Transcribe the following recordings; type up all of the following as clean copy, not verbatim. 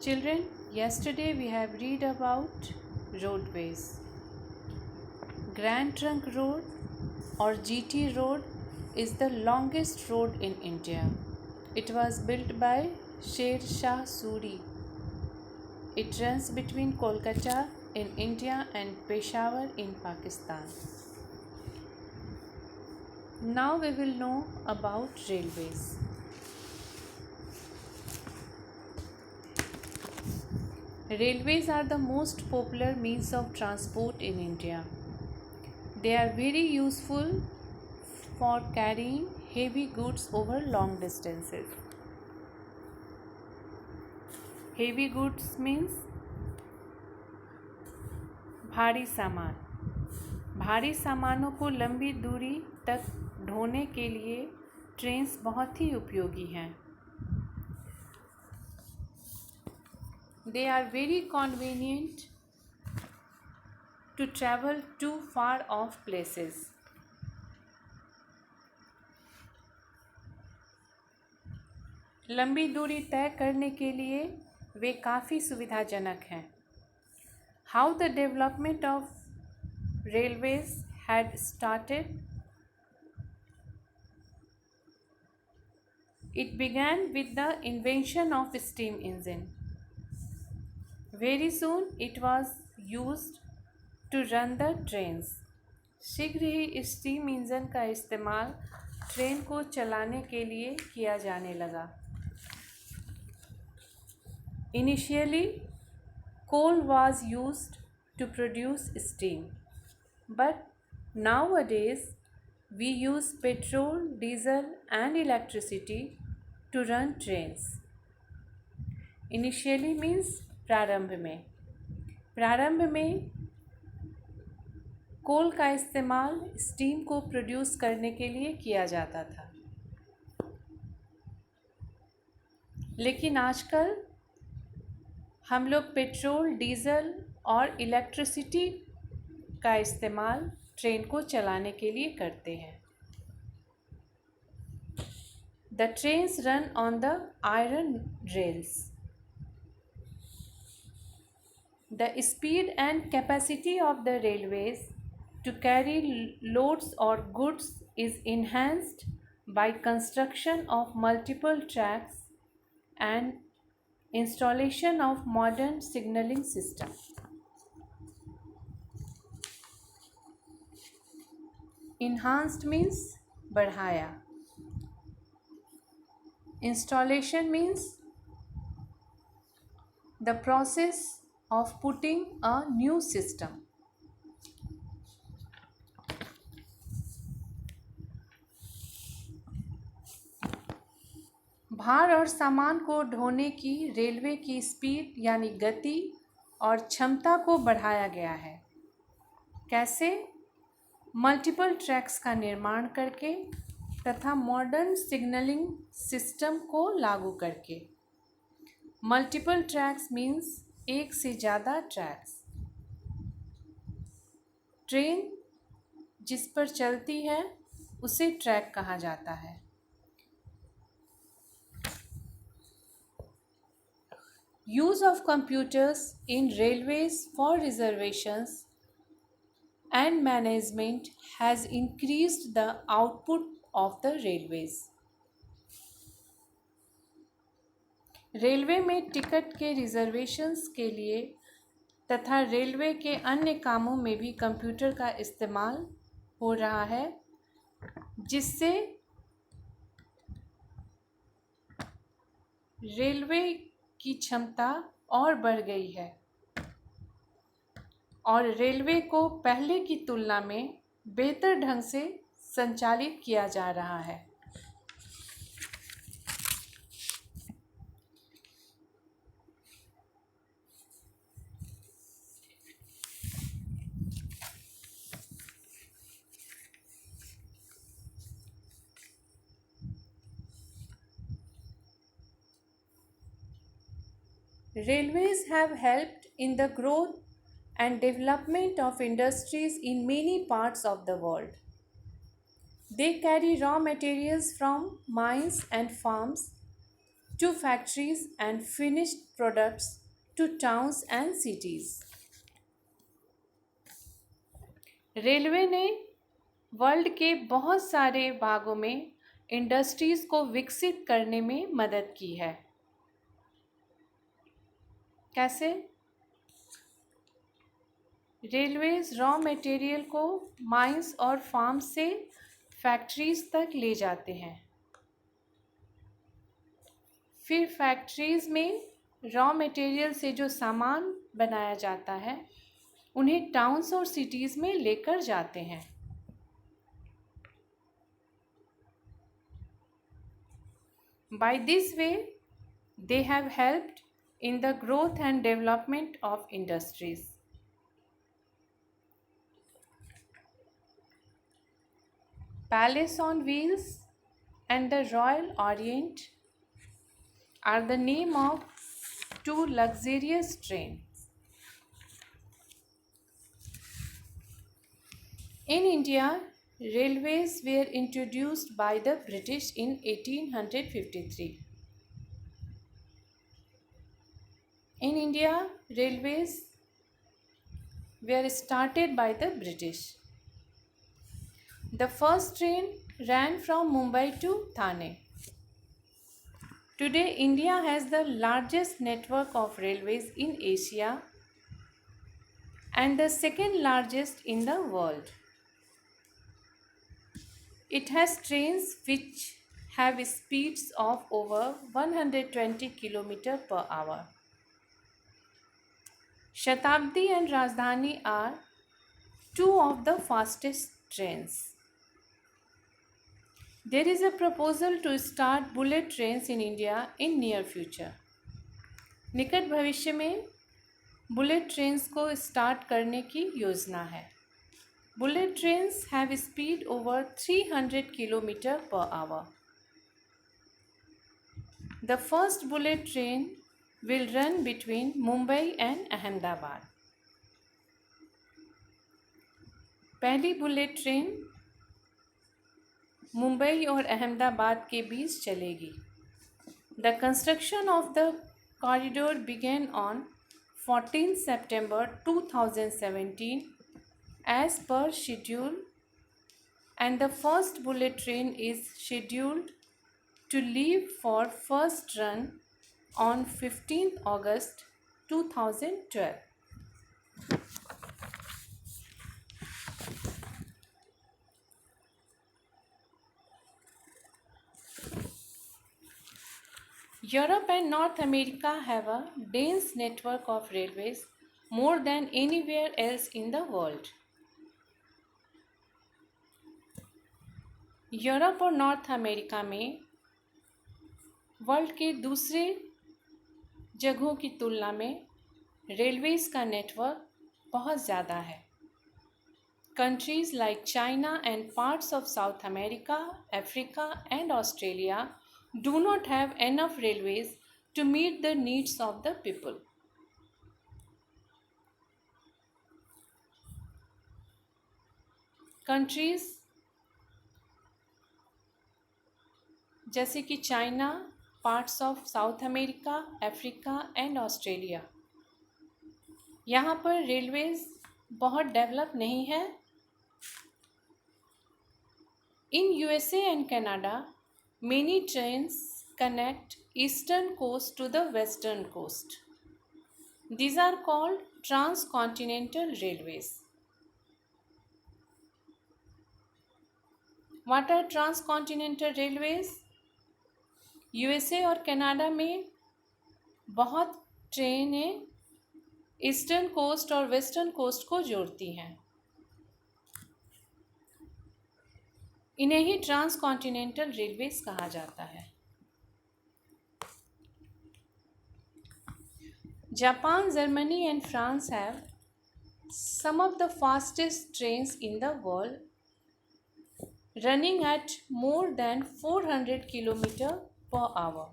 Children, yesterday we have read about roadways. Grand Trunk Road or GT Road is the longest road in India. It was built by Sher Shah Suri. It runs between Kolkata in India and Peshawar in Pakistan. Now we will know about railways. Railways are the most popular means of transport in India. They are very useful for carrying heavy goods over long distances. Heavy goods means भारी सामान. भारी सामानों को लंबी दूरी तक ढोने के लिए ट्रेन्स बहुत ही उपयोगी हैं. They are very convenient to travel to far off places. लंबी दूरी तय करने के लिए वे काफ़ी सुविधाजनक हैं. How the development of railways had started? It began with the invention of steam engine. Very soon it was used to run the trains. शीघ्र ही स्टीम इंजन का इस्तेमाल ट्रेन को चलाने के लिए किया जाने लगा. Initially, coal was used to produce steam, but nowadays we use petrol, diesel and electricity to run trains. Initially means प्रारंभ में. प्रारंभ में कोल का इस्तेमाल स्टीम को प्रोड्यूस करने के लिए किया जाता था, लेकिन आजकल हम लोग पेट्रोल, डीजल और इलेक्ट्रिसिटी का इस्तेमाल ट्रेन को चलाने के लिए करते हैं. The trains run on the iron rails. The speed and capacity of the railways to carry loads or goods is enhanced by construction of multiple tracks and installation of modern signaling system. Enhanced means बढ़ाया. Installation means the process of putting a new system. भार और सामान को ढोने की railway की speed यानी गति और क्षमता को बढ़ाया गया है. कैसे? मल्टीपल ट्रैक्स का निर्माण करके तथा मॉडर्न सिग्नलिंग सिस्टम को लागू करके. मल्टीपल ट्रैक्स मीन्स एक से ज़्यादा ट्रैक्स. ट्रेन जिस पर चलती है उसे ट्रैक कहा जाता है. Use of computers in railways for reservations and management has increased the output of the railways. Railway में टिकट के रिजर्वेशंस के लिए तथा रेलवे के अन्य कामों में भी कंप्यूटर का इस्तेमाल हो रहा है, जिससे रेलवे की क्षमता और बढ़ गई है और रेलवे को पहले की तुलना में बेहतर ढंग से संचालित किया जा रहा है. Railways have helped in the growth and development of industries in many parts of the world. They carry raw materials from mines and farms to factories and finished products to towns and cities. Railway ने world के बहुत सारे भागों में industries को विकसित करने में मदद की है। कैसे? रेलवेज रॉ मटेरियल को माइंस और फार्म्स से फैक्ट्रीज तक ले जाते हैं। फिर फैक्ट्रीज में रॉ मटेरियल से जो सामान बनाया जाता है उन्हें टाउन्स और सिटीज़ में लेकर जाते हैं। By this way, they have helped in the growth and development of industries. Palace on Wheels and the Royal Orient are the name of two luxurious trains. In India, railways were introduced by the British in 1853. In India, railways were started by the British. The first train ran from Mumbai to Thane. Today, India has the largest network of railways in Asia and the second largest in the world. It has trains which have speeds of over 120 km per hour. Shatabdi and Rajdhani are two of the fastest trains. There is a proposal to start bullet trains in India in near future. निकट भविष्य में bullet trains को start करने की योजना है। Bullet trains have speed over 300 km per hour. The first bullet train will run between Mumbai and Ahmedabad. पहली bullet train Mumbai और अहमदाबाद के बीच चलेगी। The construction of the corridor began on 14 September 2017 as per schedule, and the first bullet train is scheduled to leave for first run on 15th August 2012. Europe and North America have a dense network of railways more than anywhere else in the world. Europe और north America में world के दूसरे जगहों की तुलना में railways का network बहुत ज़्यादा है। Countries like China and parts of South America, Africa and Australia do not have enough railways to meet the needs of the people. Countries जैसे कि China, parts of south America, Africa and Australia, यहाँ पर railways बहुत develop नहीं है। In USA and Canada, many trains connect eastern coast to the western coast. These are called transcontinental railways. What are transcontinental railways? USA और Canada में बहुत ट्रेनें eastern coast और वेस्टर्न कोस्ट को जोड़ती हैं। इन्हें ही ट्रांसकॉन्टिनेंटल रेलवेज कहा जाता है। Japan, Germany and France have some of the fastest trains in the world, running at more than 400 km per hour.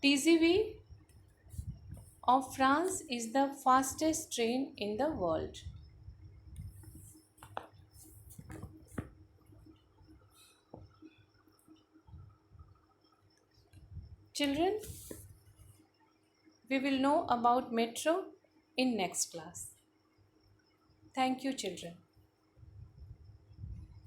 TGV of France is the fastest train in the world. Children, we will know about metro in next class. Thank you, children.